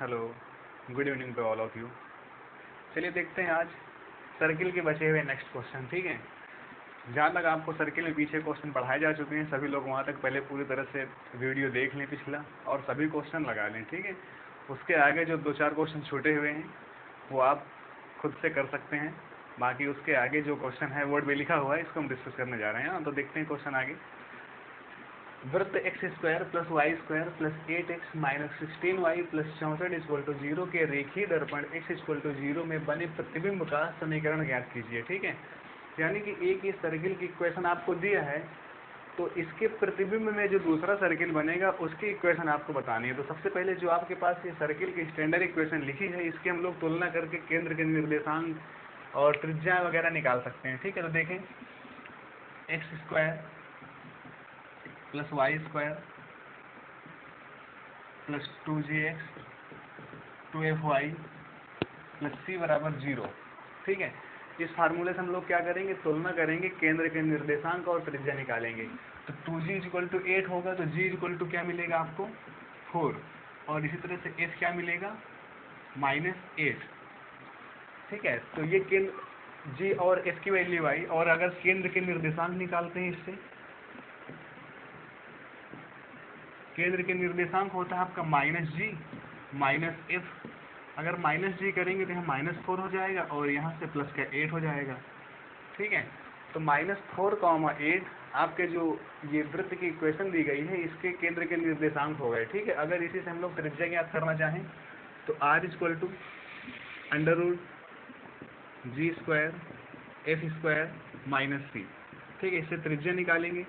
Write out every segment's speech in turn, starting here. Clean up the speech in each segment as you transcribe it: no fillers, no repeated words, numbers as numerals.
Hello, good evening to all of you. चलिए देखते हैं आज सर्किल के बचे हुए नेक्स्ट क्वेश्चन। ठीक है, जहाँ तक आपको सर्किल में पीछे क्वेश्चन पढ़ाए जा चुके हैं, सभी लोग वहाँ तक पहले पूरी तरह से वीडियो देख लें पिछला और सभी क्वेश्चन लगा लें। ठीक है, उसके आगे जो 2-4 क्वेश्चन छूटे हुए हैं वो आप खुद से कर सकते हैं। बाकी उसके आगे जो क्वेश्चन है वर्ड में लिखा हुआ है, इसको हम डिस्कस करने जा रहे हैं। तो देखते हैं क्वेश्चन आगे। वृत्त x square plus y square plus 8x minus 16y plus 64 equal to 0 के रेखीय दर्पण x इक्वल टू 0 में बने प्रतिबिंब का समीकरण ज्ञात कीजिए। ठीक है, यानी कि एक ये सर्किल की इक्वेशन आपको दिया है, तो इसके प्रतिबिंब में जो दूसरा सर्किल बनेगा उसकी इक्वेशन आपको बतानी है। तो सबसे पहले जो आपके पास ये सर्किल की स्टैंडर्ड इक्वेशन लिखी है, इसकी हम लोग तुलना करके केंद्र के निर्देशांक और त्रिज्या वगैरह निकाल सकते हैं। ठीक है, तो देखें x square plus y square plus 2gx 2fy plus c बराबर 0। ठीक है, इस फार्मूले से हम लोग क्या करेंगे, तुलना करेंगे, केंद्र के निर्देशांक और त्रिज्या निकालेंगे। तो 2g इक्वल टू 8 होगा, तो g इक्वल टू क्या मिलेगा आपको 4, और इसी तरह से s क्या मिलेगा -8। ठीक है, तो ये केंद्र g और s की वैल्यू आई, और अगर केंद्र के निर्देशांक निकालते हैं इससे, केंद्र के निर्देशांक होता है आपका -g -f। अगर -g करेंगे तो यहाँ -4 हो जाएगा और यहाँ से प्लस का 8 हो जाएगा। ठीक है, तो -4, 8 आपके जो ये वृत्त की इक्वेशन दी गई है, इसके केंद्र के निर्देशांक हो गए। ठीक है, अगर इसी से हम लोग त्रिज्या ज्ञात करना चाहें तो r equal to √g square f square minus c। ठीक है, इससे त्रिज्या निकालेंगे।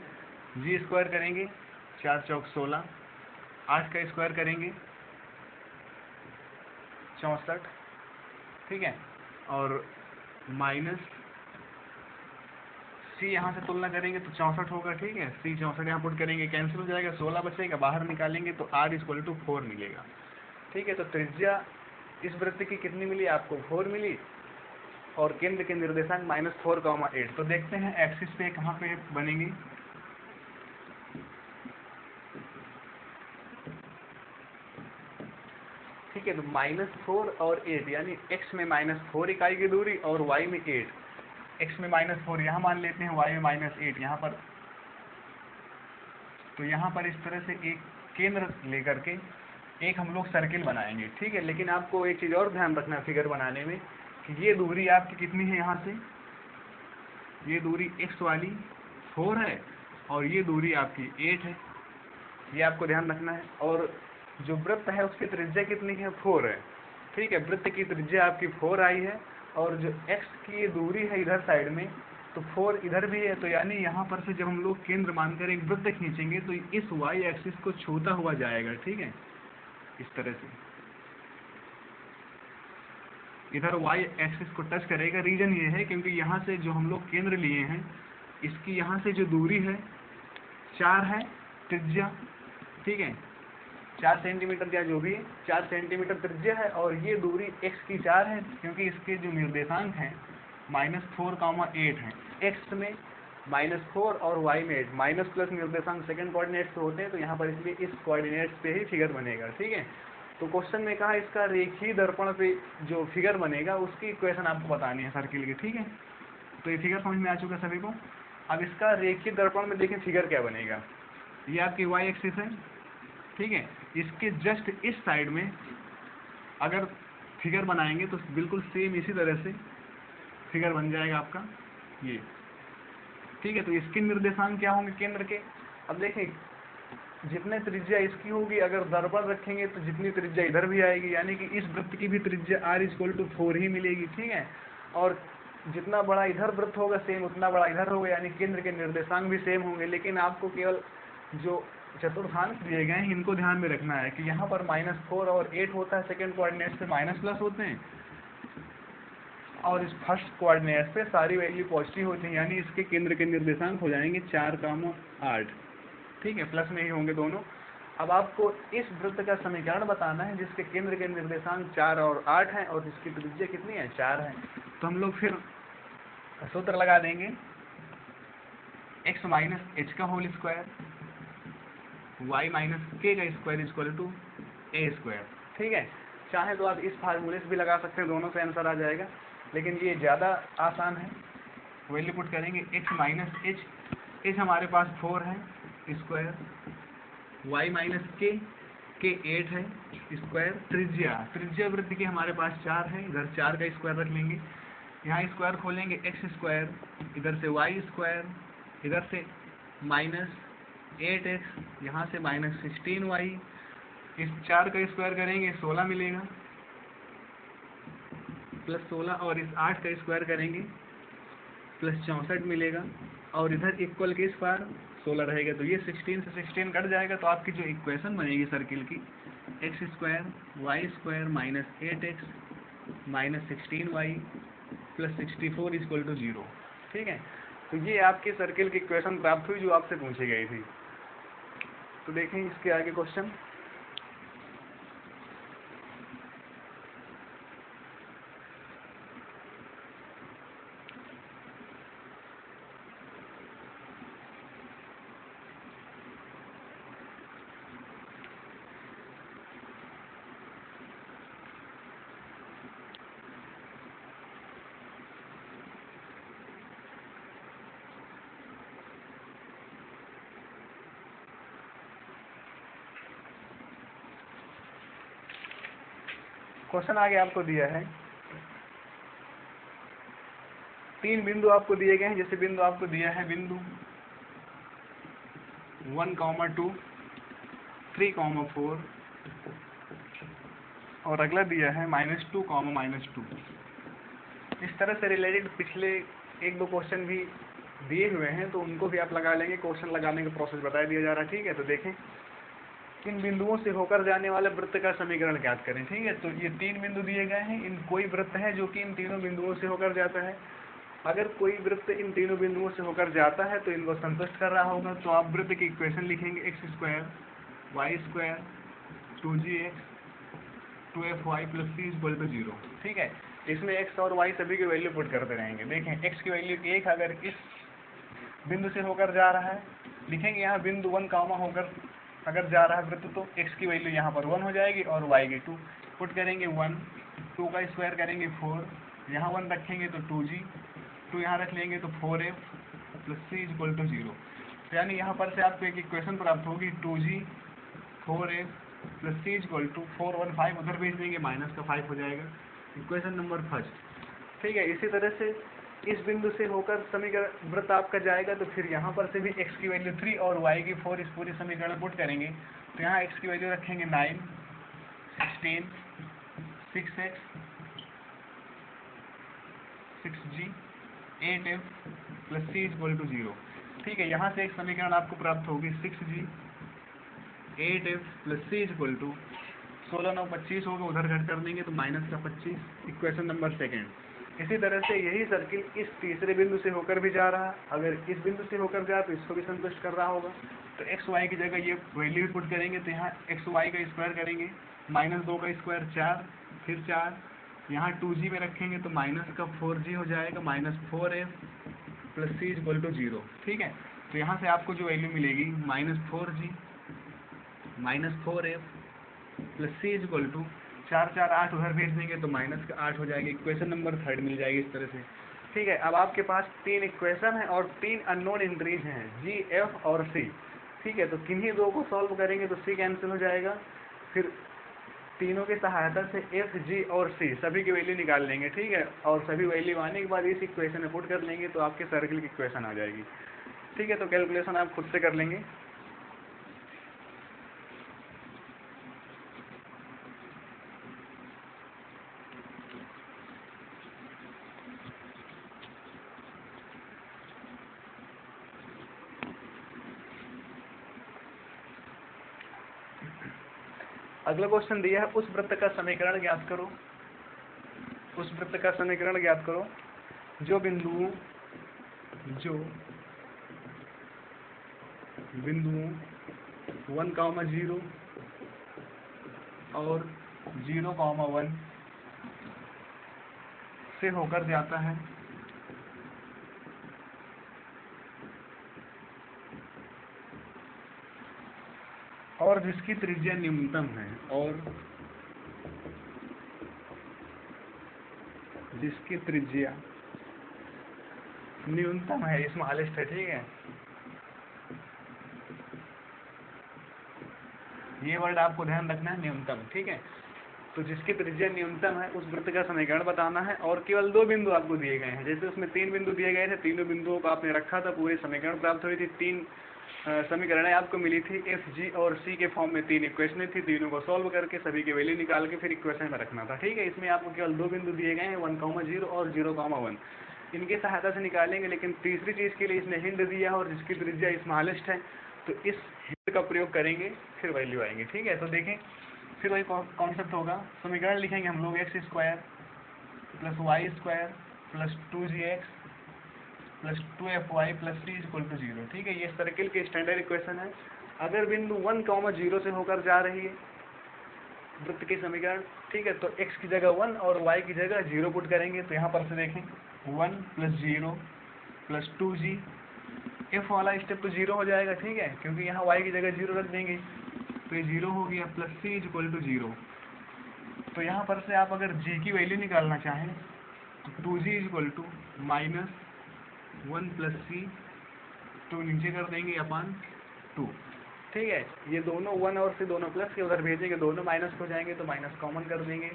g स्क्वायर करेंगे 4 चौक 16, 8 का स्क्वायर करेंगे 64। ठीक है, और माइनस c यहाँ से तुलना करेंगे तो 64 होगा। ठीक है, c 64 यहाँ पुट करेंगे, कैंसिल हो जाएगा, 16 बचेगा, बाहर निकालेंगे तो r इक्वल टू 4 मिलेगा। ठीक है, तो त्रिज्या इस वृत्त की कितनी मिली आपको 4 मिली, और केंद्र के निर्देशांक -4, 8। तो देखते हैं एक्सिस पे कहाँ पे बनेंगे। ठीक है, तो -4 और 8, यानी x में -4 इकाई की दूरी और y में 8। x में -4 यहाँ मान लेते हैं, y में -8 यहाँ पर। तो यहाँ पर इस तरह से एक केंद्र लेकर के एक हम लोग सर्किल बनाएंगे। ठीक है, लेकिन आपको एक चीज़ और ध्यान रखना फिगर बनाने में, कि ये दूरी आपकी कितनी है, यहाँ से ये दूरी x वाली 4 है और ये दूरी आपकी 8 है, ये आपको ध्यान रखना है। और जो वृत्त है उसकी त्रिज्या कितनी है 4 है। ठीक है, वृत्त की त्रिज्या आपकी 4 आई है, और जो x की ये दूरी है इधर साइड में, तो 4 इधर भी है। तो यानी यहाँ पर से जब हम लोग केंद्र मानकर एक वृत्त खींचेंगे तो इस y एक्सिस को छूता हुआ जाएगा। ठीक है, इस तरह से इधर y एक्सिस को टच करेगा। रीजन ये है क्योंकि यहाँ से जो हम लोग केंद्र लिए हैं, इसकी यहाँ से जो दूरी है 4 है त्रिज्या। ठीक है, 4 सेंटीमीटर या जो भी 4 सेंटीमीटर त्रिज्या है, और ये दूरी x की 4 है, क्योंकि इसके जो निर्देशांक हैं -4, 8 हैं। x में -4 और y में 8, माइनस प्लस निर्देशांक सेकंड कोऑर्डिनेट्स पे होते हैं, तो यहाँ पर इसलिए इस कोऑर्डिनेट्स पे ही फिगर बनेगा। ठीक है, तो क्वेश्चन में कहा इसका रेखीय दर्पण पे जो फिगर बनेगा उसकी इक्वेशन आपको बतानी है सर्किल की। ठीक है, तो ये फिगर समझ में आ चुका सभी को। अब इसका रेखीय दर्पण में देखें फिगर क्या बनेगा। ये आपकी y एक्सिस है। ठीक है, इसके जस्ट इस साइड में अगर फिगर बनाएंगे तो बिल्कुल सेम इसी तरह से फिगर बन जाएगा आपका ये। ठीक है, तो इसके निर्देशांक क्या होंगे केंद्र के। अब देखें, जितने त्रिज्या इसकी होगी, अगर दर्पण रखेंगे तो जितनी त्रिज्या इधर भी आएगी, यानी कि इस वृत्त की भी त्रिज्या r इक्वल टू 4 ही मिलेगी। ठीक है, और जितना बड़ा इधर वृत्त होगा सेम उतना बड़ा इधर होगा, यानी केंद्र के निर्देशांक भी सेम होंगे। लेकिन आपको केवल जो चतुर्थांश दिए गए हैं इनको ध्यान में रखना है कि यहाँ पर -4 और 8 होता है, सेकंड कोऑर्डिनेट्स पे माइनस प्लस होते हैं, और इस फर्स्ट कोऑर्डिनेट्स पे सारी वैल्यू पॉजिटिव होती है, यानी इसके केंद्र के निर्देशांक हो जाएंगे 4, 8। ठीक है, प्लस में ही होंगे दोनों। अब आपको इस वृत्त का समीकरण बताना है जिसके केंद्र के निर्देशांक 4 और 8 हैं और जिसकी त्रिज्या कितनी है 4 है। तो हम लोग फिर सूत्र लगा देंगे, x माइनस h का whole square y minus k का square equal to a square. ठीक है, चाहे तो आप इस फार्मूले से भी लगा सकते हैं, दोनों से आंसर आ जाएगा, लेकिन ये ज़्यादा आसान है। वैल्यू पुट करेंगे x माइनस एच हमारे पास 4 है स्क्वायर, y माइनस के 8 है स्क्वायर, त्रिज्या वृत्त की हमारे पास 4 है, इधर 4 का स्क्वायर रख लेंगे, यहाँ स्क्वायर खोलेंगे x स्क्वायर, इधर से y स्क्वायर, इधर से माइनस 8x, यहाँ से माइनस 16y, इस 4 का स्क्वायर करेंगे 16 मिलेगा, प्लस 16, और इस 8 का स्क्वायर करेंगे प्लस 64 मिलेगा, और इधर इक्वल के स्क्वायर 16 रहेगा, तो ये 16 से 16 कट जाएगा, तो आपकी जो इक्वेशन बनेगी सर्किल की x square y square minus 8x minus 16y plus 64 equal to 0। ठीक है, तो ये आपकी सर्किल की इक्वेशन प्राप्त हुई जो आपसे पूछी गई थी। तो देखें इसके आगे क्वेश्चन। क्वेश्चन आगे आपको दिया है, 3 बिंदु आपको दिए गए हैं, जैसे बिंदु आपको दिया है बिंदु 1, 2, 3, 4, और अगला दिया है -2, -2। इस तरह से रिलेटेड पिछले 1-2 क्वेश्चन भी दिए हुए हैं, तो उनको भी आप लगा लेंगे, क्वेश्चन लगाने का प्रोसेस बता दिया जा रहा है। ठीक है, तो देखें, किन बिंदुओं से होकर जाने वाले वृत्त का समीकरण ज्ञात करें। ठीक है, तो ये 3 बिंदु दिए गए हैं, इन कोई वृत्त है जो कि इन तीनों बिंदुओं से होकर जाता है। अगर कोई वृत्त इन तीनों बिंदुओं से होकर जाता है तो इनको संतुष्ट कर रहा होगा, तो आप वृत्त की इक्वेशन लिखेंगे x square y square 2gx 2fy plus c equal to 0। ठीक है, इसमें x और y सभी की वैल्यू पुट करते रहेंगे। देखें, x की वैल्यू 1 अगर इस बिंदु से होकर जा रहा है, लिखेंगे यहाँ बिंदु 1 होकर अगर जा रहा है वृत्त, तो x की वैल्यू यहाँ पर 1 हो जाएगी और y की 2 पुट करेंगे 1, 2 का स्क्वायर करेंगे 4, यहाँ 1 रखेंगे तो 2g, 2 यहाँ रख लेंगे तो 4f plus c equal to 0। तो यानी यहाँ पर से आपको एक इक्वेशन प्राप्त होगी 2g 4f plus c equal to 415, उधर भेज देंगे माइनस का 5 हो जाएगा, इक्वेशन नंबर फर्स्ट। ठीक है, इसी तरह से इस बिंदु से होकर समीकरण वृत्त आपका जाएगा, तो फिर यहाँ पर से भी x की वैल्यू 3 और y की 4 इस पूरी समीकरण पुट करेंगे, तो यहाँ x की वैल्यू रखेंगे 9, 16, 6x 6g 8f plus c equal to 0। ठीक है, यहाँ से एक समीकरण आपको प्राप्त होगी 6g 8f plus c equal to 16, 9, 25 होगा, उधर घट कर देंगे तो माइनस का 25, इक्वेशन नंबर सेकेंड। इसी तरह से यही सर्किल इस तीसरे बिंदु से होकर भी जा रहा, अगर इस बिंदु से होकर जाए तो इसको भी संतुष्ट कर रहा होगा, तो एक्स वाई की जगह ये वैल्यू पुट करेंगे, तो यहाँ एक्स वाई का स्क्वायर करेंगे, -2 का स्क्वायर 4, फिर 4, यहाँ 2g में रखेंगे तो माइनस का 4g हो जाएगा, -4f plus c equal to 0। ठीक है, तो यहाँ से आपको जो वैल्यू मिलेगी -4g -4f plus c equal to 4, 4, 8 उधर भेज देंगे तो माइनस का 8 हो जाएगी, इक्वेशन नंबर थर्ड मिल जाएगी इस तरह से। ठीक है, अब आपके पास 3 इक्वेशन है और 3 अननोन एंट्रीज हैं g, f और c। ठीक है, तो किन्हीं दो को सॉल्व करेंगे तो c कैंसिल हो जाएगा, फिर तीनों की सहायता से f, g और c सभी की वैल्यू निकाल लेंगे। ठीक है, और सभी वैल्यू आने के बाद इस इक्वेशन में पुट कर लेंगे तो आपके सर्किल की इक्वेशन आ जाएगी। ठीक है, तो कैलकुलेशन आप खुद से कर लेंगे। अगला क्वेश्चन दिया है, उस वृत्त का समीकरण ज्ञात करो। उस वृत्त का समीकरण ज्ञात करो जो बिंदुओं 1, 0 और 0, 1 से होकर जाता है और जिसकी त्रिज्या न्यूनतम है, और जिसकी त्रिज्या न्यूनतम है, स्मॉलेस्ट है, ठीक है। ये वर्ड आपको ध्यान रखना है, न्यूनतम, ठीक है। तो जिसकी त्रिज्या न्यूनतम है उस वृत्त का समीकरण बताना है, और केवल 2 बिंदु आपको दिए गए हैं। जैसे उसमें 3 बिंदु दिए गए थे, तीनों बिंदुओं को आपने रखा था, पूरे समीकरण प्राप्त हुई थी। 3 समीकरणें आपको मिली थी, एफ, जी और सी के फॉर्म में 3 इक्वेशनें थी। तीनों को सॉल्व करके सभी के वैल्यू निकाल के फिर इक्वेशन में रखना था, ठीक है। इसमें आपको केवल 2 बिंदु दिए गए हैं, 1,0 और 0,1। इनकी सहायता से निकालेंगे, लेकिन तीसरी चीज़ के लिए इसने हिंट दिया है और जिसकी त्रिज्या स्मॉलेस्ट है, तो इस हिंट का प्रयोग करेंगे, फिर वैल्यू आएंगे, ठीक है। तो देखें, फिर वही कॉन्सेप्ट होगा। समीकरण लिखेंगे हम लोग, x² + y² + 2gx + 2fy + c = 0, ठीक है। ये सर्किल के स्टैंडर्ड इक्वेशन है। अगर बिंदु 1,0 से होकर जा रही है वृत्त की समीकरण, ठीक है, तो x की जगह 1 और y की जगह 0 पुट करेंगे। तो यहाँ पर से देखें, 1 + 0 + 2g, f वाला स्टेप तो 0 हो जाएगा, ठीक है, क्योंकि यहाँ y की जगह 0 रख देंगे, तो ये 0 हो गया, + c = 0। तो यहाँ पर से आप अगर g की वैल्यू निकालना चाहें तो 2g = -1 + c, तो नीचे कर देंगे अपान 2, ठीक है। ये दोनों 1 और c दोनों प्लस के उधर भेजेंगे, दोनों माइनस हो जाएंगे, तो माइनस कॉमन कर देंगे,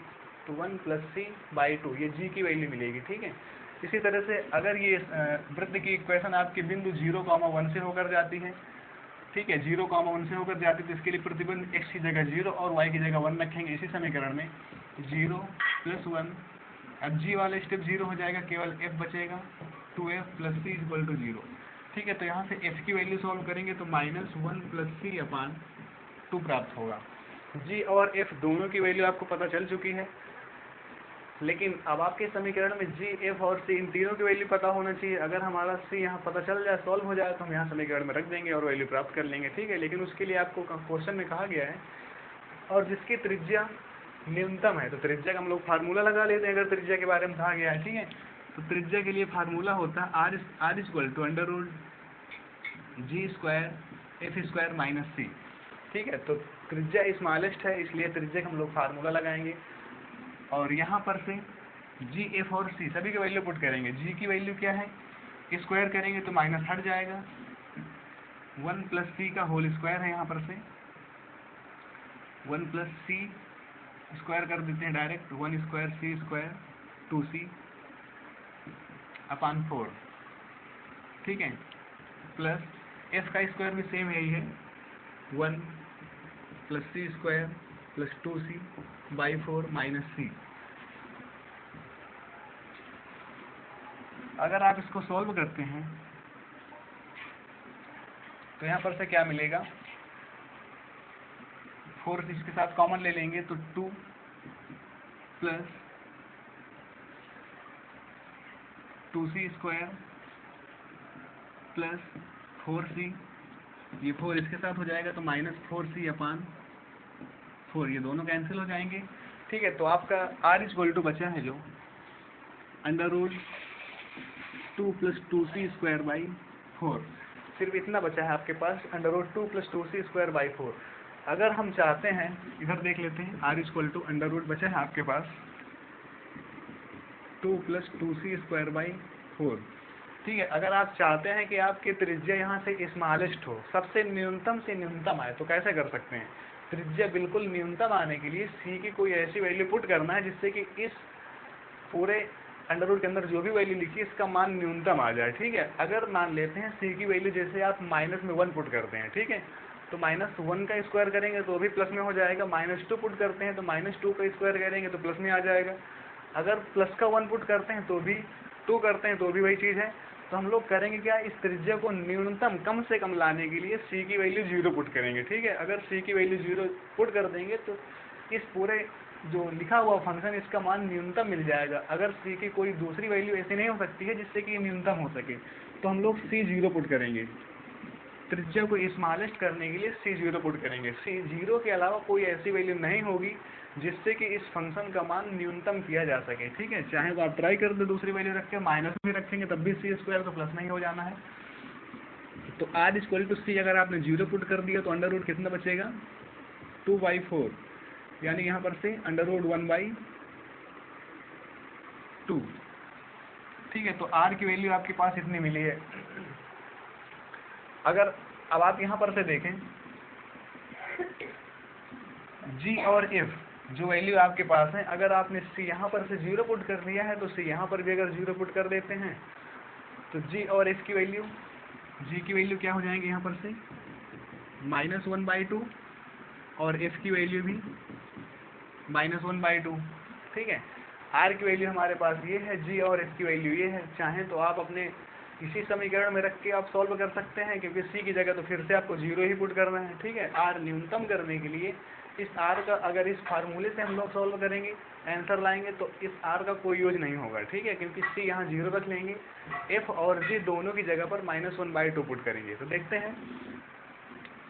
तो 1 + c/2 ये g की वैल्यू मिलेगी, ठीक है। इसी तरह से अगर ये वृत्त की इक्वेशन आपके बिंदु 0,1 से होकर जाती है, ठीक है, 0,1 से होकर जाती है, तो इसके लिए प्रतिबंध x की जगह 0 और y की जगह 1 रखेंगे। इसी समीकरण में 0 + 1, अब g वाले स्टेप 0 हो जाएगा, केवल f बचेगा, 2f + c = 0, ठीक है। तो यहाँ से f की वैल्यू सॉल्व करेंगे तो -1 + c/2 प्राप्त होगा। g और f दोनों की वैल्यू आपको पता चल चुकी है, लेकिन अब आपके समीकरण में g, f और c इन तीनों की वैल्यू पता होना चाहिए। अगर हमारा c यहाँ पता चल जाए, सॉल्व हो जाए, तो हम यहाँ समीकरण में रख देंगे और वैल्यू प्राप्त कर लेंगे, ठीक है। लेकिन उसके लिए आपको क्वेश्चन में कहा गया है, और जिसकी त्रिज्या न्यूनतम है, तो त्रिज्या का हम लोग फार्मूला लगा लेते हैं। अगर त्रिज्या के बारे में कहा गया है, ठीक है, तो त्रिज्या के लिए फार्मूला होता है r = √g² f² - c, ठीक है। तो त्रिज्या स्मॉलेस्ट है, इसलिए त्रिज्या का हम लोग फार्मूला लगाएंगे, और यहाँ पर से g, f और c सभी की वैल्यू पुट करेंगे। g की वैल्यू क्या है, स्क्वायर करेंगे तो माइनस हट जाएगा, 1 + c का होल स्क्वायर है, यहाँ पर से 1 + c स्क्वायर कर देते हैं डायरेक्ट, 1² c² 2c/4, ठीक है, प्लस f का स्क्वायर भी सेम यही है, 1 + c² + 2c/4 - c। अगर आप इसको सॉल्व करते हैं तो यहाँ पर से क्या मिलेगा, 4 इसके साथ कॉमन ले लेंगे, तो 2 + 2c² + 4c, ये 4 इसके साथ हो जाएगा, तो -4c/4, ये दोनों कैंसिल हो जाएंगे, ठीक है। तो आपका r = बचा है जो √2 + 2c²/4, सिर्फ इतना बचा है आपके पास, √2 + 2c²/4। अगर हम चाहते हैं, इधर देख लेते हैं, r √, बचा है आपके पास 2 + 2c²/4, ठीक है। अगर आप चाहते हैं कि आपकी त्रिज्या यहाँ से स्मॉलेस्ट हो, सबसे न्यूनतम से न्यूनतम आए, तो कैसे कर सकते हैं। त्रिज्या बिल्कुल न्यूनतम आने के लिए c की कोई ऐसी वैल्यू पुट करना है जिससे कि इस पूरे √ के अंदर जो भी वैल्यू लिखी है इसका मान न्यूनतम आ जाए, ठीक है। अगर मान लेते हैं c की वैल्यू, जैसे आप -1 पुट करते हैं, ठीक है, तो -1 का स्क्वायर करेंगे तो भी प्लस में हो जाएगा, -2 पुट करते हैं तो -2 का स्क्वायर करेंगे तो प्लस में आ जाएगा, अगर प्लस का 1 पुट करते हैं तो भी, 2 करते हैं तो भी वही चीज़ है। तो हम लोग करेंगे क्या, इस त्रिज्या को न्यूनतम कम से कम लाने के लिए c की वैल्यू 0 पुट करेंगे, ठीक है। अगर c की वैल्यू 0 पुट कर देंगे तो इस पूरे जो लिखा हुआ फंक्शन, इसका मान न्यूनतम मिल जाएगा। अगर c की कोई दूसरी वैल्यू ऐसी नहीं हो सकती है जिससे कि न्यूनतम हो सके, तो हम लोग c 0 पुट करेंगे। त्रिज्या को स्मॉलेस्ट करने के लिए c 0 पुट करेंगे। c 0 के अलावा कोई ऐसी वैल्यू नहीं होगी जिससे कि इस फंक्शन का मान न्यूनतम किया जा सके, ठीक है। चाहे तो आप ट्राई कर दो दूसरी वैल्यू रख के, माइनस भी रखेंगे तब भी c² तो प्लस नहीं हो जाना है। तो r = c अगर आपने 0 पुट कर दिया तो √ कितना बचेगा, 2/4, यानी यहाँ पर से √1/2 2, ठीक है। तो r की वैल्यू आपके पास इतनी मिली है। अगर अब आप यहाँ पर से देखें g और f जो वैल्यू आपके पास है, अगर आपने c यहाँ पर से 0 पुट कर दिया है तो c यहाँ पर भी अगर 0 पुट कर देते हैं तो g और f की वैल्यू, g की वैल्यू क्या हो जाएंगे यहाँ पर से -1/2 और f की वैल्यू भी -1/2, ठीक है। r की वैल्यू हमारे पास ये है, g और f की वैल्यू ये है। चाहें तो आप अपने इसी समीकरण में रख के आप सॉल्व कर सकते हैं, क्योंकि c की जगह तो फिर से आपको 0 ही पुट करना है, ठीक है। r न्यूनतम करने के लिए इस r का अगर इस फार्मूले से हम लोग सॉल्व करेंगे, आंसर लाएंगे, तो इस r का कोई यूज नहीं होगा, ठीक है, क्योंकि c यहाँ 0 रख लेंगे, f और g दोनों की जगह पर -1/2 पुट करेंगे। तो देखते हैं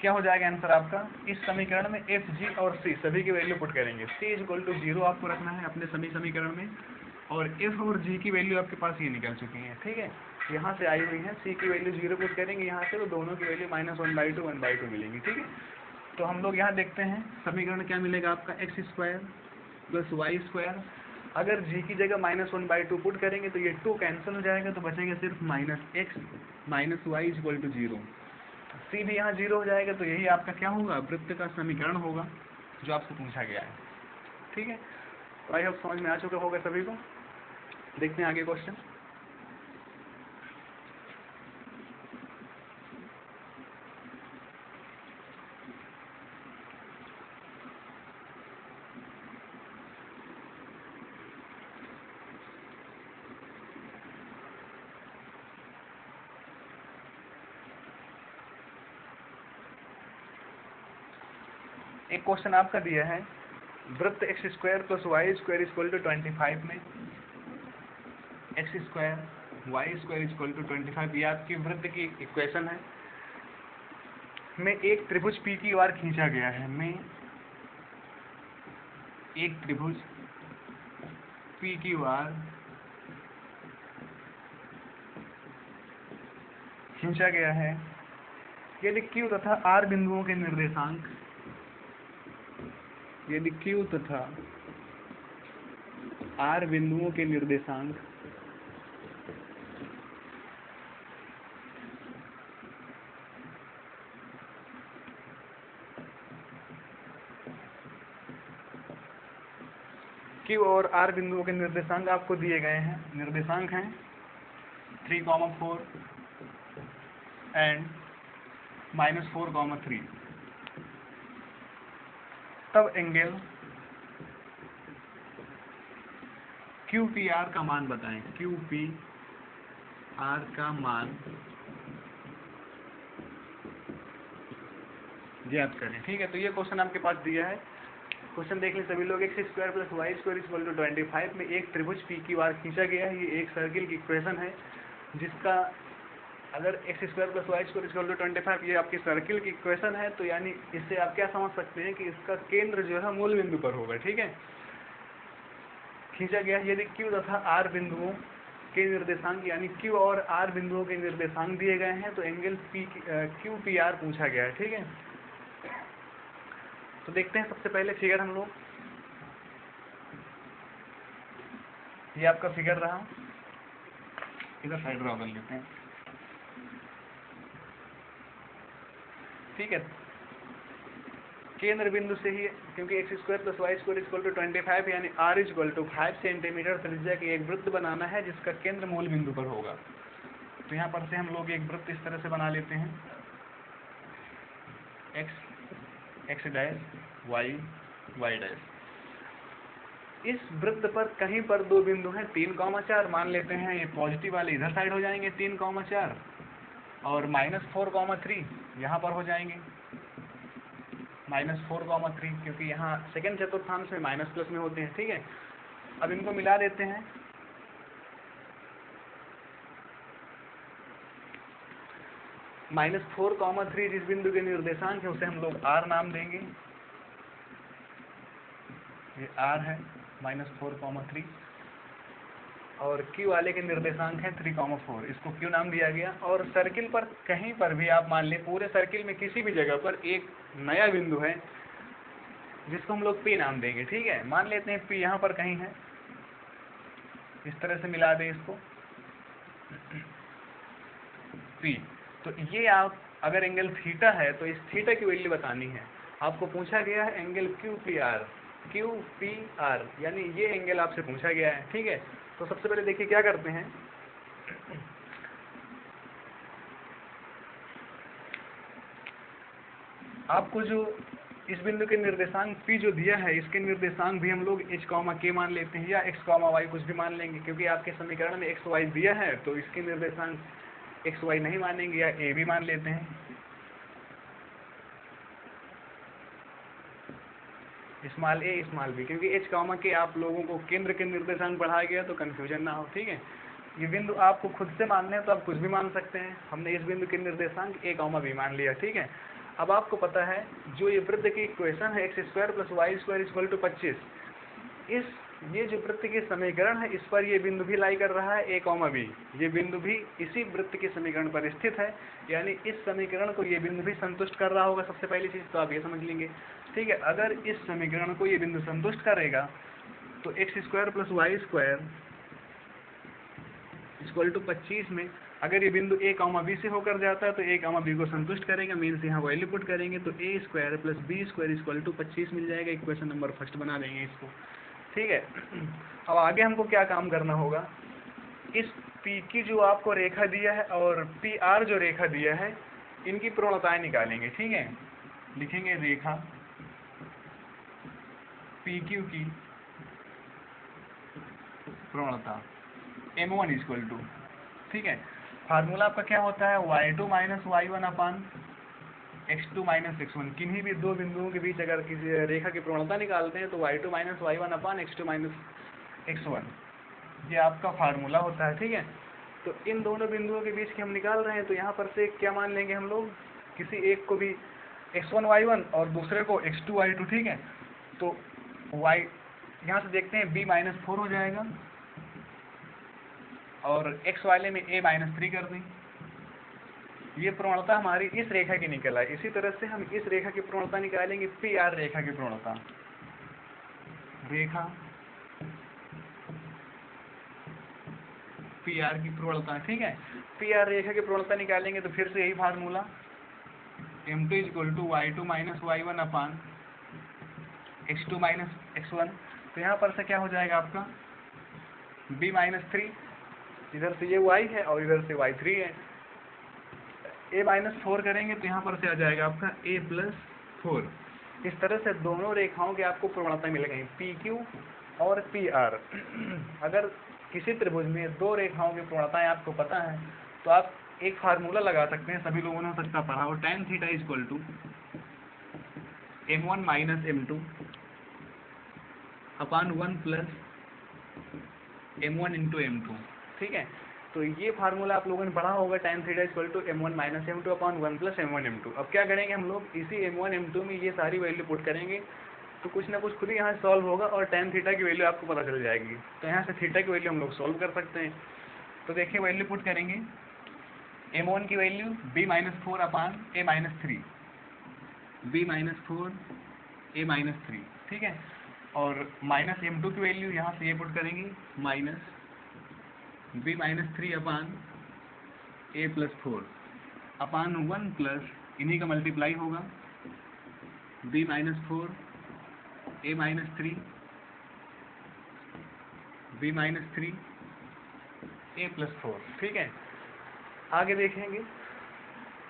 क्या हो जाएगा आंसर आपका। इस समीकरण में f, g और c सभी की वैल्यू पुट करेंगे। c = 0 आपको रखना है अपने सभी समीकरण में, और f और g की वैल्यू आपके पास ये निकल चुकी है, ठीक है, यहाँ से आई हुई है। c की वैल्यू 0 पुट करेंगे यहाँ से, तो दोनों की वैल्यू -1/2 1/2 मिलेंगी, ठीक है। तो हम लोग यहाँ देखते हैं समीकरण क्या मिलेगा आपका, x² + y²। अगर g की जगह -1/2 पुट करेंगे तो ये 2 कैंसिल हो जाएगा, तो बचेंगे सिर्फ -x - y = 0। c भी यहाँ 0 हो जाएगा, तो यही आपका क्या होगा, वृत्त का समीकरण होगा जो आपसे पूछा गया है, ठीक है। तो आई होप समझ में आ चुका होगा सभी को। देखते हैं आगे क्वेश्चन। एक क्वेश्चन आपका दिया है, वृत्त x² + y² = 25 में x² y² = 25, ये आपकी वृत्त की इक्वेशन है। में एक त्रिभुज PQR खींचा गया है, में एक त्रिभुज PQR खींचा गया है। यदि Q तथा R बिंदुओं के निर्देशांक, यदि Q तथा R बिंदुओं के निर्देशांक Q और R बिंदुओं के निर्देशांक आपको दिए गए हैं। निर्देशांक हैं 3, 4 एंड -4, 3। तब एंगल QPR का मान बताएं। QPR का मान ज्ञात करें, ठीक है। तो ये क्वेश्चन आपके पास दिया है। क्वेश्चन देख लें सभी लोग। x² + y² = 25 में एक त्रिभुज PQR खींचा गया है। ये एक सर्किल की इक्वेशन है, जिसका अगर x² + y² = 25 ये आपकी सर्किल की इक्वेशन है, तो यानी इससे आप क्या समझ सकते हैं कि इसका केंद्र जो है मूल बिंदु पर होगा, ठीक है। खींचा गया, यदि Q तथा R बिंदुओं के निर्देशांक, यानी Q और R बिंदुओं के निर्देशांक दिए गए हैं, तो एंगल QPR पूछा गया है, ठीक है। तो देखते हैं सबसे पहले फिगर हम लोग। ये आपका फिगर रहा, इधर साइड ड्रॉ कर लेते हैं, ठीक है। केंद्र बिंदु से ही, क्योंकि x² + y² = 25 यानी r = 5 सेंटीमीटर त्रिज्या की एक वृत्त बनाना है, जिसका केंद्र मूल बिंदु पर होगा। तो यहाँ पर से हम लोग एक वृत्त इस तरह से बना लेते हैं, x y y'। इस वृत्त पर कहीं पर दो बिंदु हैं 3, 4 मान लेते हैं। ये पॉजिटिव वाले इधर साइड हो जाएंगे 3, 4, और -4, 3 यहाँ पर हो जाएंगे -4, 3, क्योंकि यहाँ सेकंड चतुर्थांश में माइनस प्लस में होते हैं, ठीक है। अब इनको मिला देते हैं। -4, 3 जिस बिंदु के निर्देशांक है उसे हम लोग R नाम देंगे। ये R है -4, 3, और Q वाले के निर्देशांक है 3, 4, इसको Q नाम दिया गया। और सर्किल पर कहीं पर भी आप मान लें, पूरे सर्किल में किसी भी जगह पर एक नया बिंदु है जिसको हम लोग P नाम देंगे, ठीक है। मान लेते हैं P यहाँ पर कहीं है, इस तरह से मिला दें इसको P। तो ये आप अगर एंगल थीटा है तो इस थीटा की वैल्यू बतानी है। आपको पूछा गया है एंगल QPR, यानी ये एंगल आपसे पूछा गया है, ठीक है। तो सबसे पहले देखिए क्या करते हैं, आपको जो इस बिंदु के निर्देशांक P जो दिया है, इसके निर्देशांक भी हम लोग h, k मान लेते हैं या x, y कुछ भी मान लेंगे, क्योंकि आपके समीकरण में x, y दिया है तो इसके निर्देशांक x, y नहीं मानेंगे या a भी मान लेते हैं। स्मॉल a स्मॉल b, क्योंकि h, k आप लोगों को केंद्र के निर्देशांक पढ़ाया गया तो कंफ्यूजन ना हो, ठीक है। ये बिंदु आपको खुद से मानने हैं तो आप कुछ भी मान सकते हैं। हमने इस बिंदु के निर्देशांक a, b मान लिया, ठीक है। अब आपको पता है जो ये वृत्त की इक्वेशन है x² + y² = 25, ये जो वृत्त के समीकरण है इस पर ये बिंदु भी लाई कर रहा है a, b। ये बिंदु भी इसी वृत्त के समीकरण पर स्थित है, यानी इस समीकरण को ये बिंदु भी संतुष्ट कर रहा होगा। सबसे पहली चीज तो आप ये समझ लेंगे, ठीक है। अगर इस समीकरण को ये बिंदु संतुष्ट करेगा तो x² + y² = 25 में अगर ये बिंदु a, b से होकर जाता है तो a, b को संतुष्ट करेगा। मीन्स यहाँ वैल्यू पुट करेंगे तो a² + b² = 25 मिल जाएगा। इक्वेशन नंबर फर्स्ट बना देंगे इसको, ठीक है। अब आगे हमको क्या काम करना होगा, इस P की जो आपको रेखा दिया है और PR जो रेखा दिया है, इनकी प्रवणताएं निकालेंगे, ठीक है। लिखेंगे रेखा PQ की प्रवणता M1 = ठीक है। फार्मूला आपका क्या होता है, y2 - y1 / x2 - x1। किन्हीं भी दो बिंदुओं के बीच अगर किसी रेखा की प्रवणता निकालते हैं तो y2 - y1 / x2 - x1, ये आपका फार्मूला होता है, ठीक है। तो इन दोनों बिंदुओं के बीच की हम निकाल रहे हैं, तो यहाँ पर से क्या मान लेंगे हम लोग, किसी एक को भी x1 y1 और दूसरे को x2 y2, ठीक है। तो y यहाँ से देखते हैं b - 4 हो जाएगा और x वाले में a - 3 कर दें। ये प्रवणता हमारी इस रेखा की निकल आई। इसी तरह से हम इस रेखा की प्रवणता निकालेंगे, PR रेखा की प्रवणता, रेखा PR की प्रवणता, ठीक है। PR रेखा की प्रवणता निकालेंगे तो फिर से यही formula M2 = y2 - y1 / x2 - x1। तो यहाँ पर से क्या हो जाएगा आपका b - 3, इधर से ये y है और इधर से y3 है। a - 4 करेंगे तो यहाँ पर से आ जाएगा आपका a + 4। इस तरह से दोनों रेखाओं की आपको प्रवणता मिल गई, PQ और PR। अगर किसी त्रिभुज में दो रेखाओं की प्रवणताएं आपको पता है तो आप एक फार्मूला लगा सकते हैं, सभी लोगों ने हो सकता पढ़ा हो, tan θ = M1 - M2 / 1 + M1 × M2, ठीक है। तो ये फार्मूला आप लोगों ने पढ़ा होगा, tan θ = M1 - M2 / 1 + M1 M2। अब क्या करेंगे हम लोग, इसी M1 M2 में ये सारी वैल्यू पुट करेंगे तो कुछ ना कुछ खुद ही यहाँ सॉल्व होगा और tan θ की वैल्यू आपको पता चल जाएगी। तो यहाँ से थीटा की वैल्यू हम लोग सॉल्व कर सकते हैं। तो देखिए वैल्यू पुट करेंगे, M1 की value b - 4 / a - 3, b - 4 a - 3, ठीक है। और -M2 की वैल्यू यहाँ से ये पुट करेंगे, -b - 3 / a + 4 / 1 प्लस इन्हीं का मल्टीप्लाई होगा, b - 4 a - 3 b - 3 a + 4, ठीक है। आगे देखेंगे,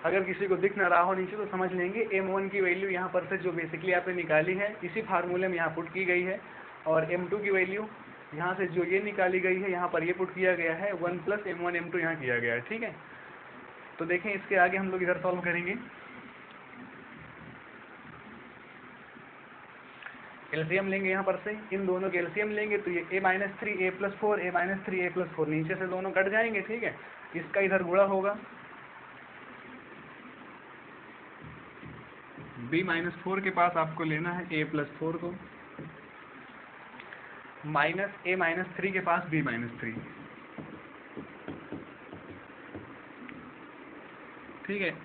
अगर किसी को दिख ना रहा हो नीचे तो समझ लेंगे, M1 की वैल्यू यहाँ पर से जो बेसिकली आपने निकाली है इसी फार्मूले में यहाँ पुट की गई है, और M2 की वैल्यू यहाँ से जो ये निकाली गई है यहाँ पर ये पुट किया गया है, 1 + M1 M2 यहाँ किया गया है, ठीक है। तो देखें इसके आगे हम लोग इधर सॉल्व करेंगे, एलसीएम लेंगे यहाँ पर से, इन दोनों के एलसीएम लेंगे तो ये a - 3 a + 4 a - 3 a + 4 नीचे से दोनों कट जाएंगे, ठीक है। इसका इधर गुणा होगा, b - 4 के पास आपको लेना है a + 4 को, माइनस a - 3 के पास b - 3, ठीक है,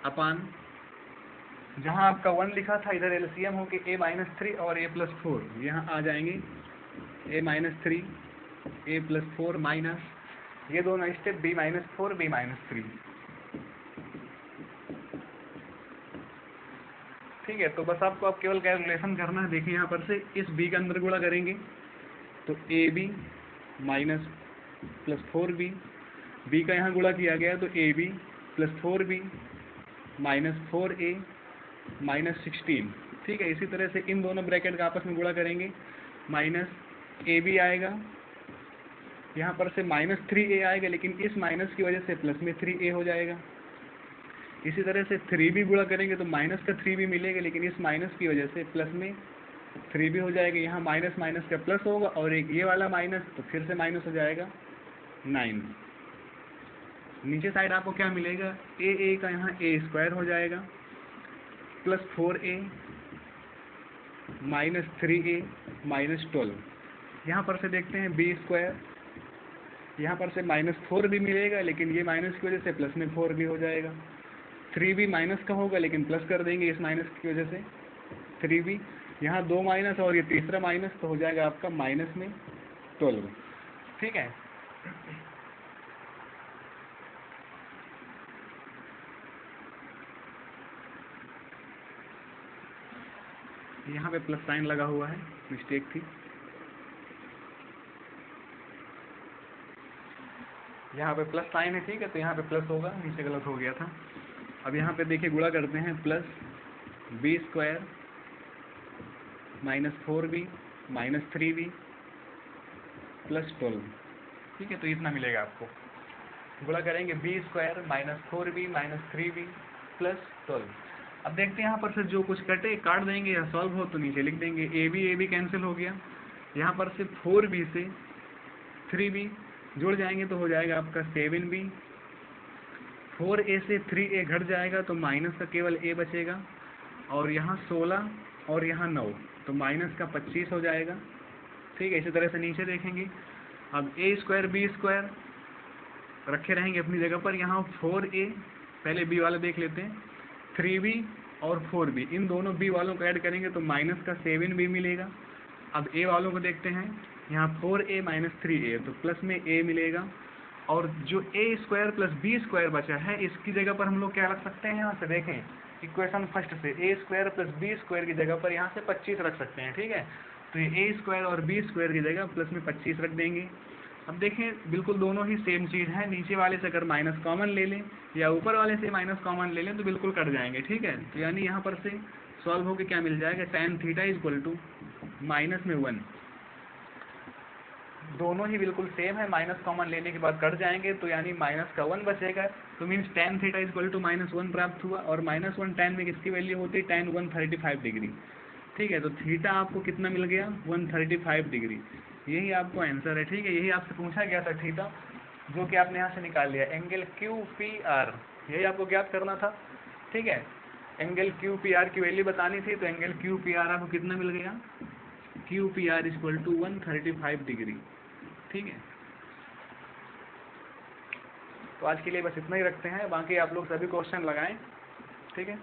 अपान जहाँ आपका 1 लिखा था इधर एलसीएम हो के a - 3 और a + 4 यहाँ आ जाएंगे, a - 3 ए प्लस 4 माइनस ये दोनों step b minus 4 b minus 3। ठीक है, तो बस आपको अब केवल कैलकुलेशन करना है। देखिए यहाँ पर से इस बी के अंदर गुणा करेंगे तो a b minus plus 4b, b का यहाँ गुणा किया गया तो a b plus 4b minus 4a minus 16। ठीक है, इसी तरह से इन दोनों ब्रैकेट का आपस में गुणा करेंगे, माइनस ए बी आएगा, यहाँ पर से माइनस 3a आएगा, लेकिन इस माइनस की वजह से प्लस में 3a हो जाएगा। इसी तरह से 3b गुणा करेंगे तो माइनस का 3b मिलेगा, लेकिन इस माइनस की वजह से प्लस में 3b हो जाएगा। यहाँ माइनस माइनस का प्लस होगा और एक ये वाला माइनस, तो फिर से माइनस हो जाएगा 9। नीचे साइड आपको क्या मिलेगा, ए का यहाँ ए स्क्वायर हो जाएगा plus 4a minus 3a minus 12। यहाँ पर से देखते हैं बी स्क्वायर, यहाँ पर से माइनस 4b मिलेगा, लेकिन ये माइनस की वजह से प्लस में 4b हो जाएगा। 3b माइनस का होगा, लेकिन प्लस कर देंगे इस माइनस की वजह से 3b। यहाँ 2 माइनस और ये तीसरा माइनस, तो हो जाएगा आपका माइनस में 12। ठीक है, यहाँ पे प्लस साइन लगा हुआ है, मिस्टेक थी। यहाँ पे प्लस साइन है, ठीक है, तो यहाँ पे प्लस होगा, नीचे गलत हो गया था। अब यहाँ पे देखिए गुणा करते हैं, plus b square minus 4b minus 3b plus 12। ठीक है, तो इतना मिलेगा आपको। गुणा करेंगे b square minus 4b minus 3b plus 12। अब देखते हैं यहाँ पर से जो कुछ कटे काट देंगे या सॉल्व हो तो नीचे लिख देंगे। ए बी कैंसिल हो गया, यहाँ पर से 4b से 3b जुड़ जाएंगे तो हो जाएगा आपका 7b। 4a से 3a घट जाएगा तो माइनस का केवल a बचेगा, और यहाँ 16 और यहाँ 9, तो माइनस का 25 हो जाएगा। ठीक है, इसी तरह से नीचे देखेंगे। अब a स्क्वायर बी स्क्वायर रखे रहेंगे अपनी जगह पर। यहाँ 4a, पहले b वाला देख लेते हैं, 3b और 4b, इन दोनों b वालों को ऐड करेंगे तो माइनस का 7b मिलेगा। अब a वालों को देखते हैं, यहाँ 4a माइनस 3a, तो प्लस में a मिलेगा। और जो a square plus b square बचा है, इसकी जगह पर हम लोग क्या रख सकते हैं, यहाँ से देखें इक्वेशन फर्स्ट से a square plus b square की जगह पर यहाँ से 25 रख सकते हैं। ठीक है, तो ये a स्क्वायर और b स्क्वायर की जगह प्लस में 25 रख देंगे। अब देखें बिल्कुल दोनों ही सेम चीज़ है, नीचे वाले से अगर माइनस कॉमन ले लें या ऊपर वाले से माइनस कॉमन ले लें तो बिल्कुल कट जाएंगे। ठीक है, तो यानी यहाँ पर से सॉल्व होकर क्या मिल जाएगा, tan theta equal to minus में 1। दोनों ही बिल्कुल सेम है, माइनस कॉमन लेने के बाद कट जाएंगे, तो यानी माइनस का 1 बचेगा, तो means tan theta equal to minus 1 प्राप्त हुआ। और माइनस 1 tan में किसकी वैल्यू होती है, tan 135 डिग्री। ठीक है, तो थीटा आपको कितना मिल गया, 135 डिग्री। यही आपको आंसर है। ठीक है, यही आपसे पूछा गया था थीटा, जो कि आपने यहाँ से निकाल लिया। एंगल QPR यही आपको ज्ञात करना था। ठीक है, एंगल QPR की वैल्यू बतानी थी, तो एंगल QPR आपको कितना मिल गया, QPR इक्वल टू 135 डिग्री। ठीक है, तो आज के लिए बस इतना ही रखते हैं, बाकी आप लोग सभी क्वेश्चन लगाएं। ठीक है।